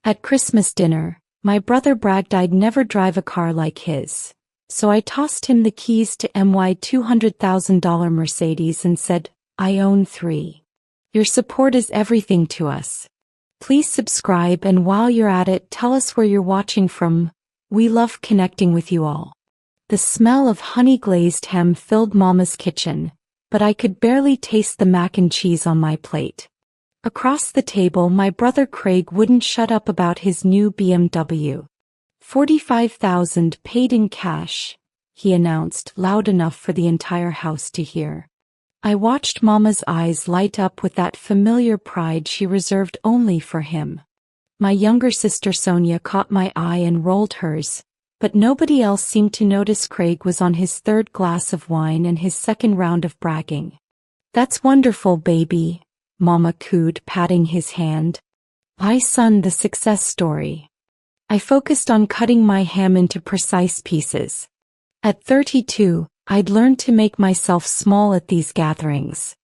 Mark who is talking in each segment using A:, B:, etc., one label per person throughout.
A: At Christmas dinner, my brother bragged I'd never drive a car like his. So I tossed him the keys to my $200,000 Mercedes and said, I own 3. Your support is everything to us. Please subscribe, and while you're at it, tell us where you're watching from. We love connecting with you all. The smell of honey-glazed ham filled Mama's kitchen, but I could barely taste the mac and cheese on my plate. Across the table, my brother Craig wouldn't shut up about his new BMW. $45,000 paid in cash, he announced, loud enough for the entire house to hear. I watched Mama's eyes light up with that familiar pride she reserved only for him. My younger sister Sonia caught my eye and rolled hers, but nobody else seemed to notice Craig was on his 3rd glass of wine and his 2nd round of bragging. That's wonderful, baby, Mama cooed, patting his hand. My son, the success story. I focused on cutting my ham into precise pieces. At 32, I'd learned to make myself small at these gatherings.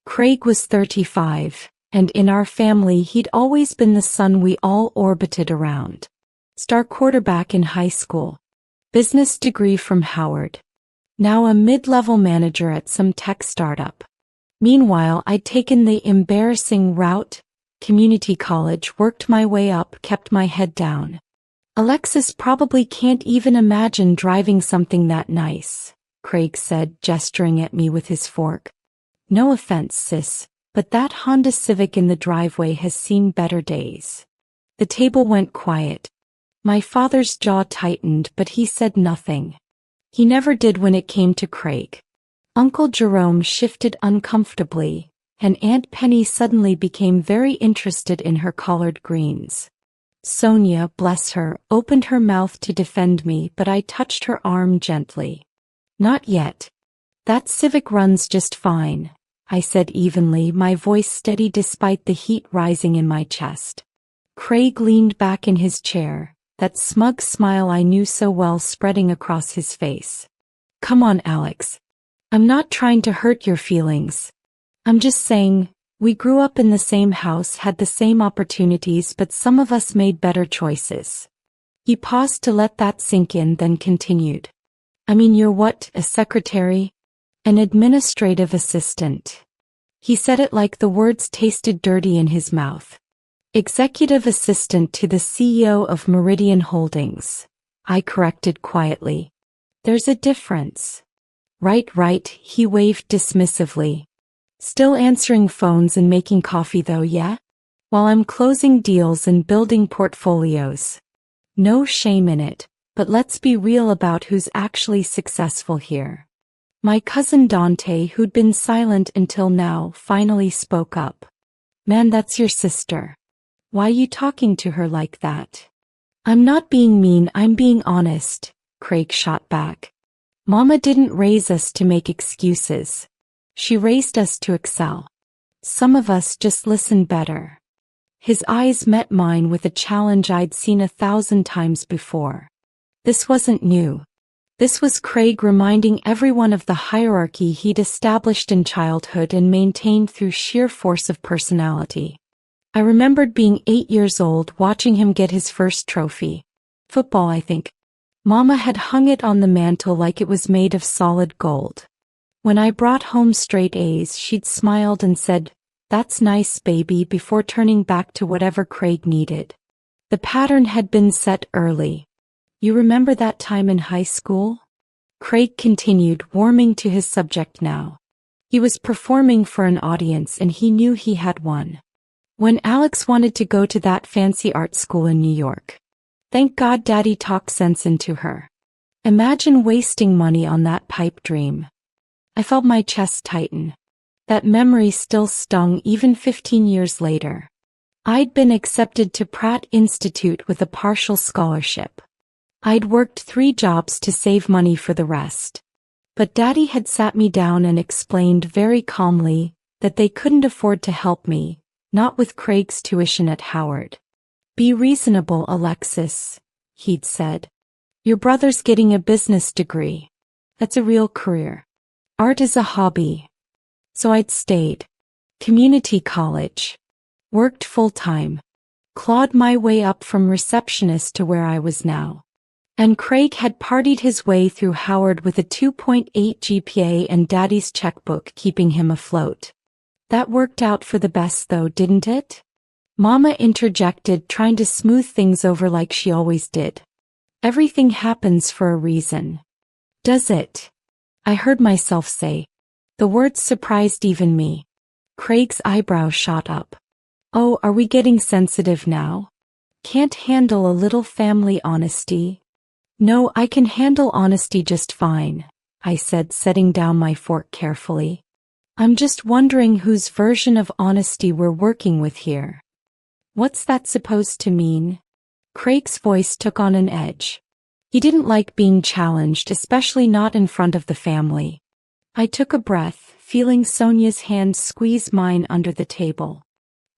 A: Craig was 35, and in our family he'd always been the son we all orbited around. Star quarterback in high school. Business degree from Howard. Now a mid-level manager at some tech startup. Meanwhile, I'd taken the embarrassing route, community college, worked my way up, kept my head down. Alexis probably can't even imagine driving something that nice, Craig said, gesturing at me with his fork. No offense, sis, but that Honda Civic in the driveway has seen better days. The table went quiet. My father's jaw tightened, but he said nothing. He never did when it came to Craig. Uncle Jerome shifted uncomfortably, and Aunt Penny suddenly became very interested in her collard greens. Sonia, bless her, opened her mouth to defend me, but I touched her arm gently. Not yet. That Civic runs just fine, I said evenly, my voice steady despite the heat rising in my chest. Craig leaned back in his chair, that smug smile I knew so well spreading across his face. Come on, Alex. I'm not trying to hurt your feelings. I'm just saying, we grew up in the same house, had the same opportunities, but some of us made better choices. He paused to let that sink in, then continued. I mean, you're what, a secretary? An administrative assistant. He said it like the words tasted dirty in his mouth. Executive assistant to the CEO of Meridian Holdings, I corrected quietly. There's a difference. Right, he waved dismissively. Still answering phones and making coffee though, yeah? While I'm closing deals and building portfolios. No shame in it, but let's be real about who's actually successful here. My cousin Dante, who'd been silent until now, finally spoke up. Man, that's your sister. Why you talking to her like that? I'm not being mean, I'm being honest, Craig shot back. Mama didn't raise us to make excuses. She raised us to excel. Some of us just listen better. His eyes met mine with a challenge I'd seen 1,000 times before. This wasn't new. This was Craig reminding everyone of the hierarchy he'd established in childhood and maintained through sheer force of personality. I remembered being 8 years old, watching him get his first trophy. Football, I think. Mama had hung it on the mantel like it was made of solid gold. When I brought home straight A's, she'd smiled and said, "That's nice, baby," before turning back to whatever Craig needed. The pattern had been set early. You remember that time in high school? Craig continued, warming to his subject now. He was performing for an audience and he knew he had one. When Alex wanted to go to that fancy art school in New York. Thank God Daddy talked sense into her. Imagine wasting money on that pipe dream. I felt my chest tighten. That memory still stung even 15 years later. I'd been accepted to Pratt Institute with a partial scholarship. I'd worked 3 jobs to save money for the rest. But Daddy had sat me down and explained very calmly that they couldn't afford to help me, not with Craig's tuition at Howard. Be reasonable, Alexis, he'd said. Your brother's getting a business degree. That's a real career. Art is a hobby. So I'd stayed. Community college. Worked full-time. clawed my way up from receptionist to where I was now. And Craig had partied his way through Howard with a 2.8 GPA and Daddy's checkbook keeping him afloat. That worked out for the best though, didn't it? Mama interjected, trying to smooth things over like she always did. Everything happens for a reason. Does it? I heard myself say. The words surprised even me. Craig's eyebrows shot up. Oh, are we getting sensitive now? Can't handle a little family honesty? No, I can handle honesty just fine, I said, setting down my fork carefully. I'm just wondering whose version of honesty we're working with here. What's that supposed to mean? Craig's voice took on an edge. He didn't like being challenged, especially not in front of the family. I took a breath, feeling Sonia's hand squeeze mine under the table.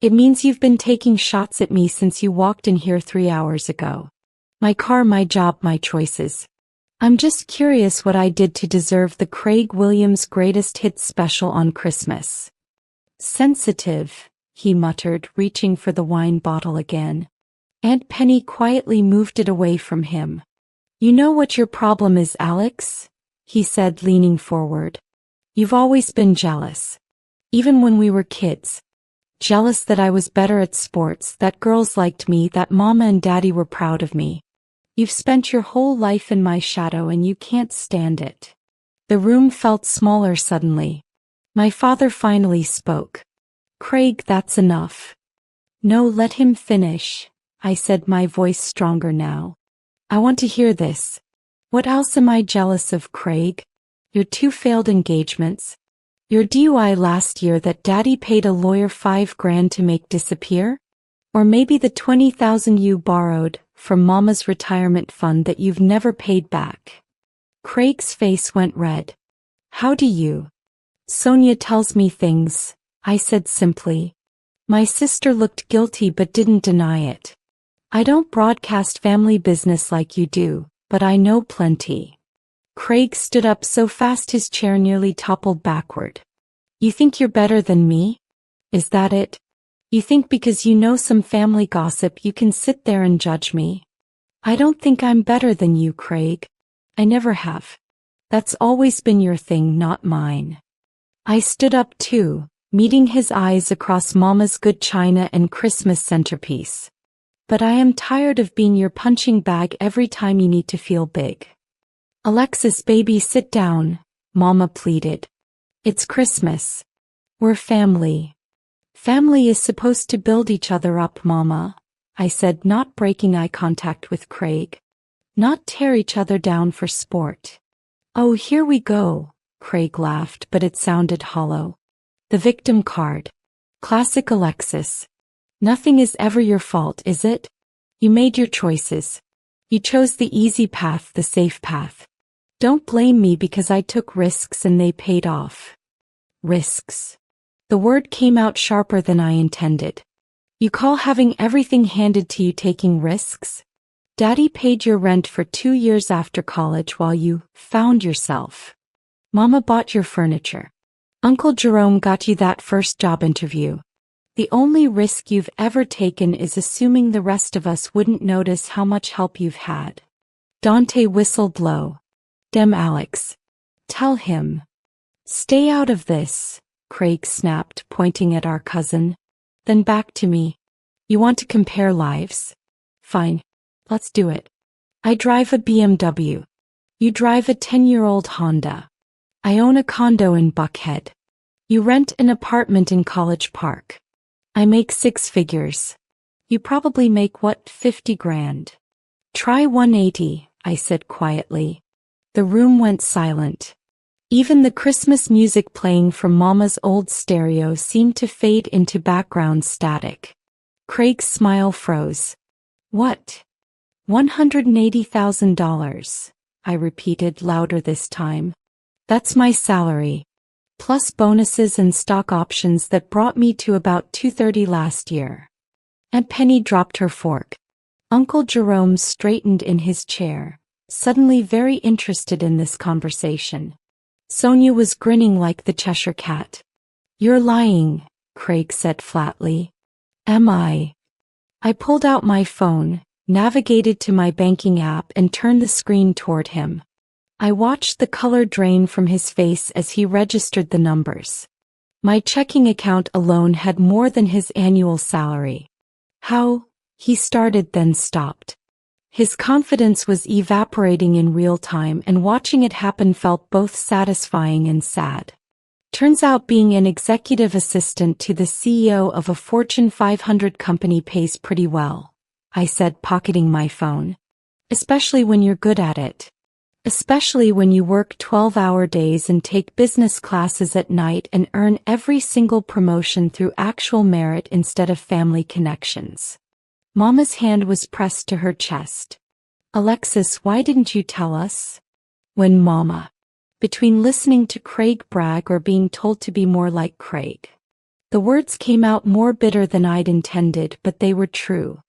A: It means you've been taking shots at me since you walked in here 3 hours ago. My car, my job, my choices. I'm just curious what I did to deserve the Craig Williams Greatest Hits special on Christmas. Sensitive, he muttered, reaching for the wine bottle again. Aunt Penny quietly moved it away from him. You know what your problem is, Alex? He said, leaning forward. You've always been jealous. Even when we were kids. Jealous that I was better at sports, that girls liked me, that Mama and Daddy were proud of me. You've spent your whole life in my shadow and you can't stand it. The room felt smaller suddenly. My father finally spoke. Craig, that's enough. No, let him finish, I said, my voice stronger now. I want to hear this. What else am I jealous of, Craig? Your 2 failed engagements? Your DUI last year that Daddy paid a lawyer $5,000 to make disappear? Or maybe the $20,000 you borrowed from Mama's retirement fund that you've never paid back? Craig's face went red. How do you? Sonia tells me things, I said simply. My sister looked guilty but didn't deny it. I don't broadcast family business like you do, but I know plenty. Craig stood up so fast his chair nearly toppled backward. You think you're better than me? Is that it? You think because you know some family gossip you can sit there and judge me? I don't think I'm better than you, Craig. I never have. That's always been your thing, not mine. I stood up too, meeting his eyes across Mama's good china and Christmas centerpiece. But I am tired of being your punching bag every time you need to feel big. Alexis, baby, sit down, Mama pleaded. It's Christmas. We're family. Family is supposed to build each other up, Mama, I said, not breaking eye contact with Craig. Not tear each other down for sport. Oh, here we go, Craig laughed, but it sounded hollow. The victim card. Classic Alexis. Nothing is ever your fault, is it? You made your choices. You chose the easy path, the safe path. Don't blame me because I took risks and they paid off. Risks. The word came out sharper than I intended. You call having everything handed to you taking risks? Daddy paid your rent for 2 years after college while you found yourself. Mama bought your furniture. Uncle Jerome got you that first job interview. The only risk you've ever taken is assuming the rest of us wouldn't notice how much help you've had. Dante whistled low. Dem Alex. Tell him. Stay out of this, Craig snapped, pointing at our cousin. Then back to me. You want to compare lives? Fine. Let's do it. I drive a BMW. You drive a 10-year-old Honda. I own a condo in Buckhead. You rent an apartment in College Park. I make 6 figures. You probably make what, 50 grand? Try 180, I said quietly. The room went silent. Even the Christmas music playing from Mama's old stereo seemed to fade into background static. Craig's smile froze. What? $180,000, I repeated louder this time. That's my salary. Plus bonuses and stock options that brought me to about $230 last year. Aunt Penny dropped her fork. Uncle Jerome straightened in his chair, suddenly very interested in this conversation. Sonia was grinning like the Cheshire Cat. You're lying, Craig said flatly. Am I? I pulled out my phone, navigated to my banking app and turned the screen toward him. I watched the color drain from his face as he registered the numbers. My checking account alone had more than his annual salary. How? He started then stopped. His confidence was evaporating in real time, and watching it happen felt both satisfying and sad. Turns out being an executive assistant to the CEO of a Fortune 500 company pays pretty well, I said, pocketing my phone. Especially when you're good at it. Especially when you work 12-hour days and take business classes at night and earn every single promotion through actual merit instead of family connections. Mama's hand was pressed to her chest. Alexis, why didn't you tell us? When Mama. Between listening to Craig brag or being told to be more like Craig. The words came out more bitter than I'd intended, but they were true.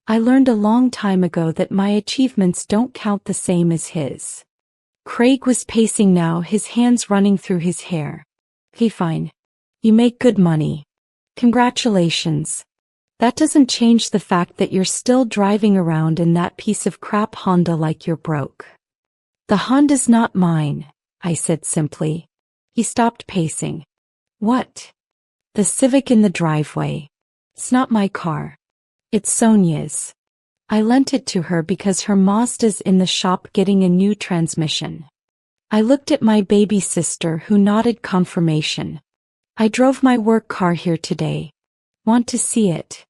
A: I learned a long time ago that my achievements don't count the same as his. Craig was pacing now, his hands running through his hair. Hey, fine. You make good money. Congratulations. That doesn't change the fact that you're still driving around in that piece of crap Honda like you're broke. The Honda's not mine, I said simply. He stopped pacing. What? The Civic in the driveway. It's not my car. It's Sonia's. I lent it to her because her Mazda's in the shop getting a new transmission. I looked at my baby sister, who nodded confirmation. I drove my work car here today. Want to see it?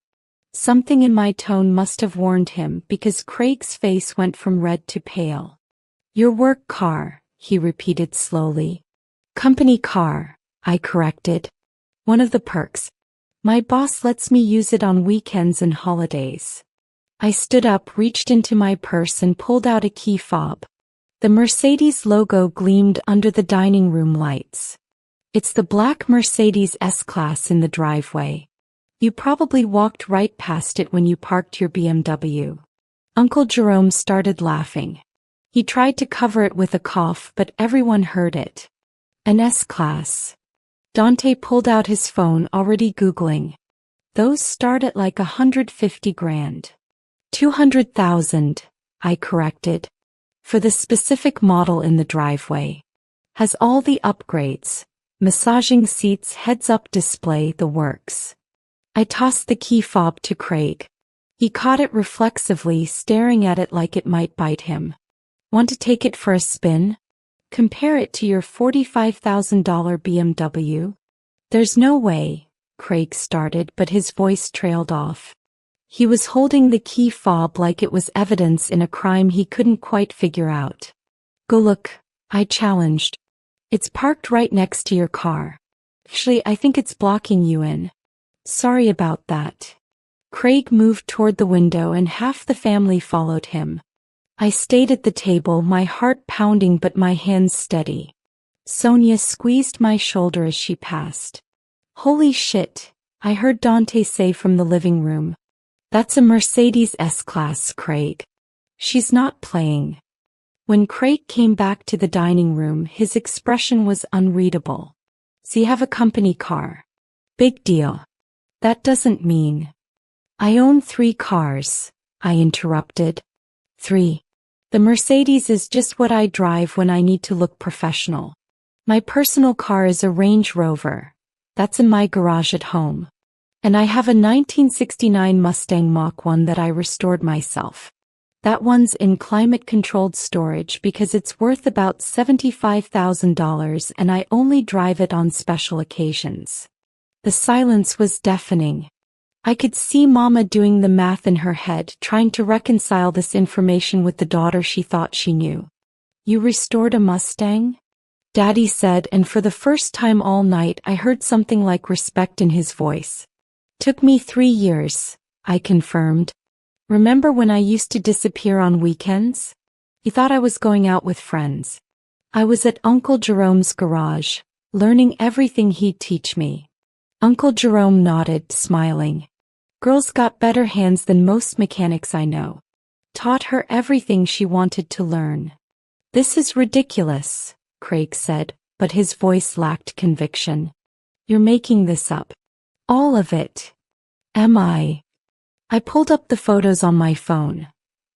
A: Something in my tone must have warned him, because Craig's face went from red to pale. Your work car, he repeated slowly. Company car, I corrected. One of the perks. My boss lets me use it on weekends and holidays. I stood up, reached into my purse and pulled out a key fob. The Mercedes logo gleamed under the dining room lights. It's the black Mercedes S-Class in the driveway. You probably walked right past it when you parked your BMW. Uncle Jerome started laughing. He tried to cover it with a cough, but everyone heard it. An S-Class. Dante pulled out his phone, already Googling. Those start at like 150 grand. 200,000, I corrected. For the specific model in the driveway. Has all the upgrades. Massaging seats, heads-up display, the works. I tossed the key fob to Craig. He caught it reflexively, staring at it like it might bite him. Want to take it for a spin? Compare it to your $45,000 BMW? There's no way, Craig started, but his voice trailed off. He was holding the key fob like it was evidence in a crime he couldn't quite figure out. Go look, I challenged. It's parked right next to your car. Actually, I think it's blocking you in. Sorry about that. Craig moved toward the window and half the family followed him. I stayed at the table, my heart pounding but my hands steady. Sonia squeezed my shoulder as she passed. Holy shit, I heard Dante say from the living room. That's a Mercedes S-Class, Craig. She's not playing. When Craig came back to the dining room, his expression was unreadable. So you have a company car. Big deal. That doesn't mean. I own 3 cars, I interrupted. 3. The Mercedes is just what I drive when I need to look professional. My personal car is a Range Rover. That's in my garage at home. And I have a 1969 Mustang Mach 1 that I restored myself. That one's in climate-controlled storage because it's worth about $75,000 and I only drive it on special occasions. The silence was deafening. I could see Mama doing the math in her head, trying to reconcile this information with the daughter she thought she knew. You restored a Mustang? Daddy said, and for the first time all night I heard something like respect in his voice. Took me 3 years, I confirmed. Remember when I used to disappear on weekends? He thought I was going out with friends. I was at Uncle Jerome's garage, learning everything he'd teach me. Uncle Jerome nodded, smiling. Girl's got better hands than most mechanics I know. Taught her everything she wanted to learn. This is ridiculous, Craig said, but his voice lacked conviction. You're making this up. All of it. Am I? I pulled up the photos on my phone.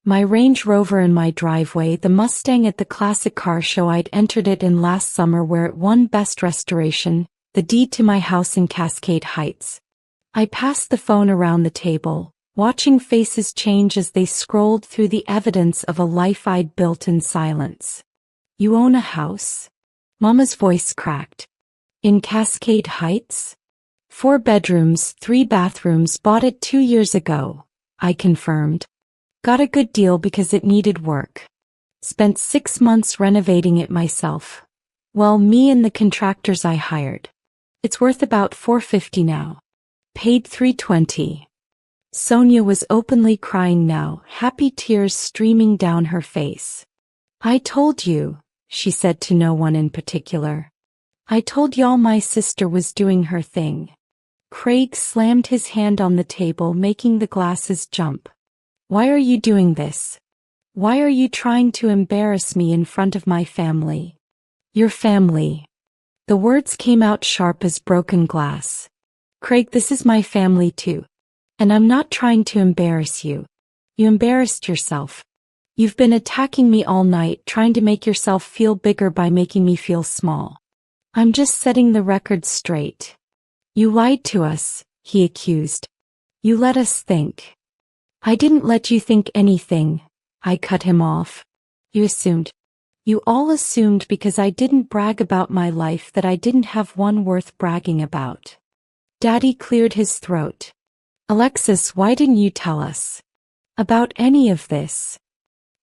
A: My Range Rover in my driveway, the Mustang at the classic car show I'd entered it in last summer where it won Best Restoration, the deed to my house in Cascade Heights. I passed the phone around the table, watching faces change as they scrolled through the evidence of a life I'd built in silence. You own a house? Mama's voice cracked. In Cascade Heights? 4 bedrooms, 3 bathrooms, bought it 2 years ago, I confirmed. Got a good deal because it needed work. Spent 6 months renovating it myself. Well, me and the contractors I hired. It's worth about $450 now. Paid $320. Sonia was openly crying now, happy tears streaming down her face. I told you, she said to no one in particular. I told y'all my sister was doing her thing. Craig slammed his hand on the table, making the glasses jump. Why are you doing this? Why are you trying to embarrass me in front of my family? Your family. The words came out sharp as broken glass. Craig, this is my family too. And I'm not trying to embarrass you. You embarrassed yourself. You've been attacking me all night, trying to make yourself feel bigger by making me feel small. I'm just setting the record straight. You lied to us, he accused. You let us think. I didn't let you think anything, I cut him off. You assumed. You all assumed because I didn't brag about my life that I didn't have one worth bragging about. Daddy cleared his throat. Alexis, why didn't you tell us about any of this?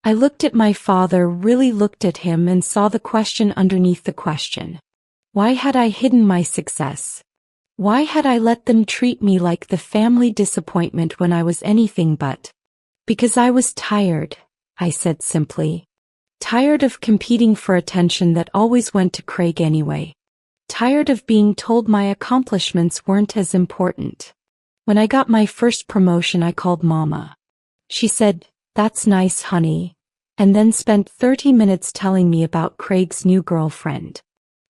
A: I looked at my father, really looked at him, and saw the question underneath the question. Why had I hidden my success? Why had I let them treat me like the family disappointment when I was anything but? Because I was tired, I said simply. Tired of competing for attention that always went to Craig anyway. Tired of being told my accomplishments weren't as important. When I got my first promotion, I called Mama. She said, "That's nice, honey," and then spent 30 minutes telling me about Craig's new girlfriend.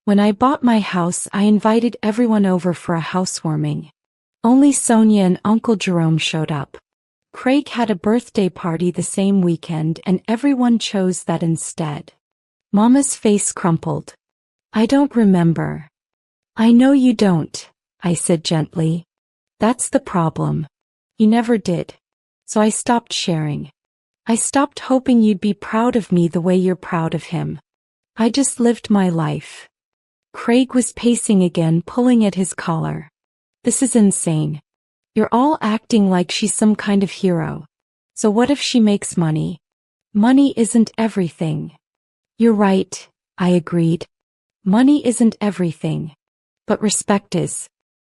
A: When I bought my house, I invited everyone over for a housewarming. Only Sonia and Uncle Jerome showed up. Craig had a birthday party the same weekend and everyone chose that instead. Mama's face crumpled. I don't remember. I know you don't, I said gently. That's the problem. You never did. So I stopped sharing. I stopped hoping you'd be proud of me the way you're proud of him. I just lived my life. Craig was pacing again, pulling at his collar. This is insane. You're all acting like she's some kind of hero. So what if she makes money? Money isn't everything. You're right, I agreed. Money isn't everything. But respect is.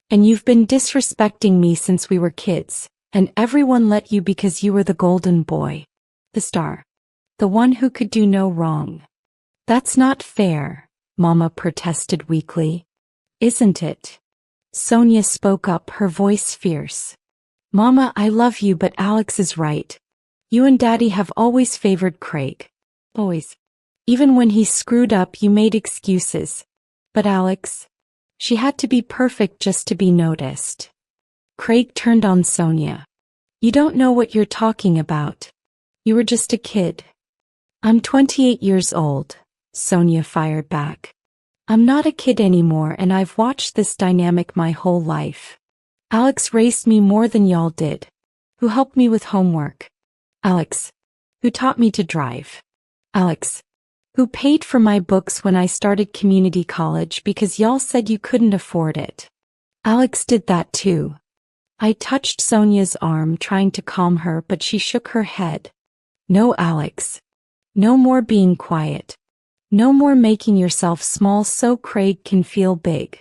A: And you've been disrespecting me since we were kids, and everyone let you because you were the golden boy. The star. The one who could do no wrong. That's not fair, Mama protested weakly. Isn't it? Sonia spoke up, her voice fierce. Mama, I love you, but Alex is right. You and Daddy have always favored Craig. Always. Even when he screwed up, you made excuses. But Alex, she had to be perfect just to be noticed. Craig turned on Sonia. You don't know what you're talking about. You were just a kid. I'm 28 years old, Sonia fired back. I'm not a kid anymore, and I've watched this dynamic my whole life. Alex raised me more than y'all did. Who helped me with homework? Alex. Who taught me to drive? Alex. Who paid for my books when I started community college because y'all said you couldn't afford it? Alex did that too. I touched Sonia's arm, trying to calm her, but she shook her head. No, Alex. No more being quiet. No more making yourself small so Craig can feel big.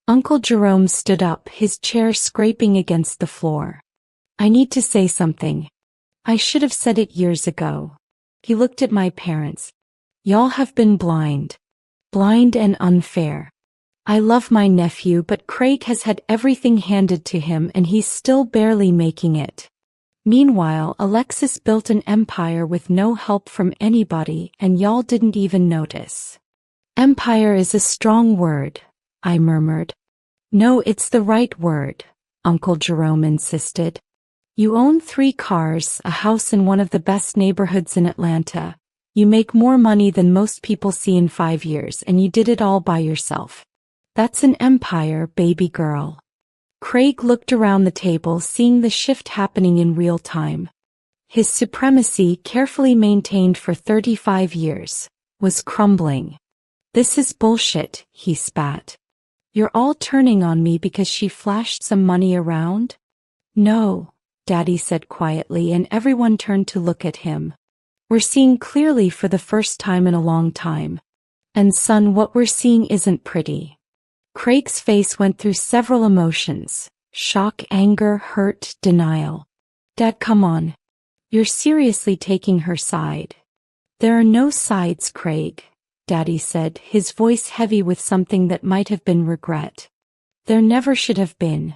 A: Uncle Jerome stood up, his chair scraping against the floor. I need to say something. I should have said it years ago. He looked at my parents. Y'all have been blind. Blind and unfair. I love my nephew, but Craig has had everything handed to him and he's still barely making it. Meanwhile, Alexis built an empire with no help from anybody, and y'all didn't even notice. Empire is a strong word, I murmured. No, it's the right word, Uncle Jerome insisted. You own 3 cars, a house in one of the best neighborhoods in Atlanta. You make more money than most people see in 5 years, and you did it all by yourself. That's an empire, baby girl. Craig looked around the table, seeing the shift happening in real time. His supremacy, carefully maintained for 35 years, was crumbling. This is bullshit, he spat. You're all turning on me because she flashed some money around? No, Daddy said quietly, and everyone turned to look at him. We're seeing clearly for the first time in a long time. And son, what we're seeing isn't pretty. Craig's face went through several emotions: shock, anger, hurt, denial. Dad, come on. You're seriously taking her side. There are no sides, Craig, Daddy said, his voice heavy with something that might have been regret. There never should have been.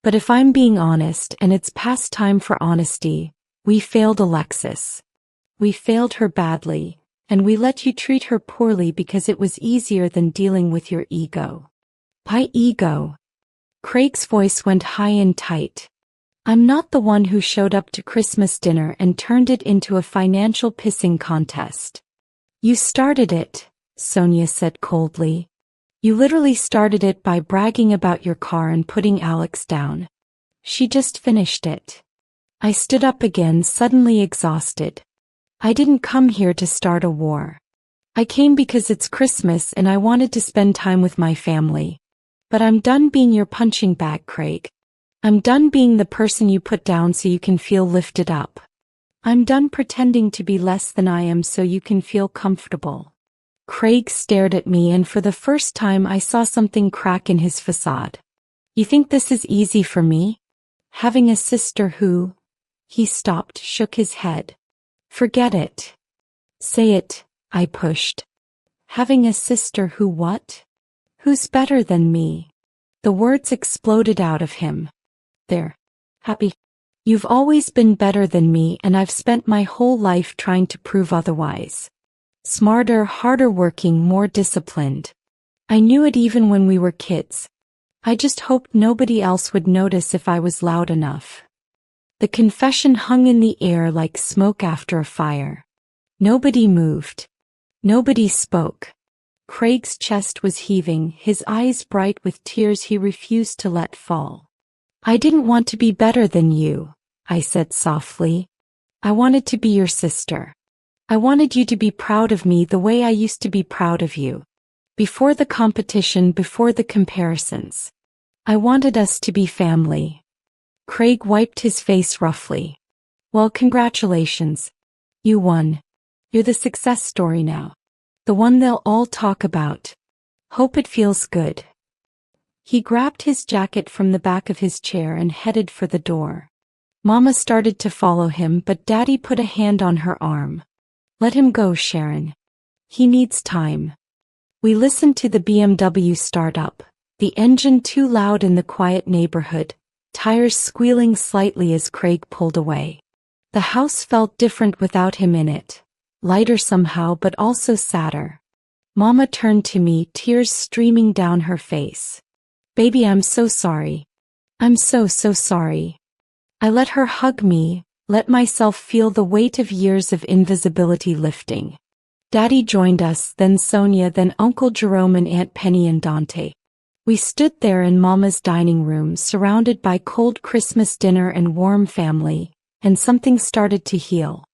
A: But if I'm being honest, and it's past time for honesty, we failed Alexis. We failed her badly, and we let you treat her poorly because it was easier than dealing with your ego. My ego? Craig's voice went high and tight. I'm not the one who showed up to Christmas dinner and turned it into a financial pissing contest. You started it, Sonia said coldly. You literally started it by bragging about your car and putting Alex down. She just finished it. I stood up again, suddenly exhausted. I didn't come here to start a war. I came because it's Christmas and I wanted to spend time with my family. But I'm done being your punching bag, Craig. I'm done being the person you put down so you can feel lifted up. I'm done pretending to be less than I am so you can feel comfortable. Craig stared at me, and for the first time I saw something crack in his facade. You think this is easy for me? Having a sister who... He stopped, shook his head. Forget it. Say it, I pushed. Having a sister who what? Who's better than me? The words exploded out of him. There. Happy. You've always been better than me, and I've spent my whole life trying to prove otherwise. Smarter, harder working, more disciplined. I knew it even when we were kids. I just hoped nobody else would notice if I was loud enough. The confession hung in the air like smoke after a fire. Nobody moved. Nobody spoke. Craig's chest was heaving, his eyes bright with tears he refused to let fall. I didn't want to be better than you, I said softly. I wanted to be your sister. I wanted you to be proud of me the way I used to be proud of you. Before the competition, before the comparisons. I wanted us to be family. Craig wiped his face roughly. Well, congratulations. You won. You're the success story now. The one they'll all talk about. Hope it feels good. He grabbed his jacket from the back of his chair and headed for the door. Mama started to follow him, but Daddy put a hand on her arm. Let him go, Sharon. He needs time. We listened to the BMW start up, the engine too loud in the quiet neighborhood, tires squealing slightly as Craig pulled away. The house felt different without him in it, lighter somehow but also sadder. Mama turned to me, tears streaming down her face. Baby, I'm so sorry. I'm so sorry. I let her hug me, let myself feel the weight of years of invisibility lifting. Daddy joined us, then Sonia, then Uncle Jerome and Aunt Penny and Dante. We stood there in Mama's dining room, surrounded by cold Christmas dinner and warm family, and something started to heal.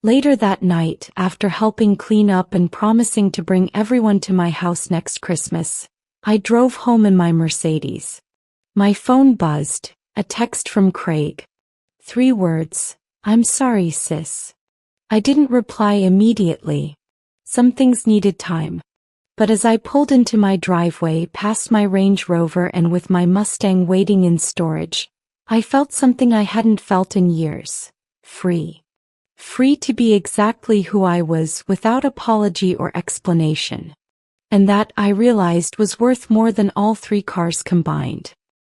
A: Later that night, after helping clean up and promising to bring everyone to my house next Christmas, I drove home in my Mercedes. My phone buzzed, a text from Craig. 3 words, I'm sorry, sis. I didn't reply immediately. Some things needed time. But as I pulled into my driveway, past my Range Rover and with my Mustang waiting in storage, I felt something I hadn't felt in years. Free. Free to be exactly who I was, without apology or explanation. And that, I realized, was worth more than all 3 cars combined.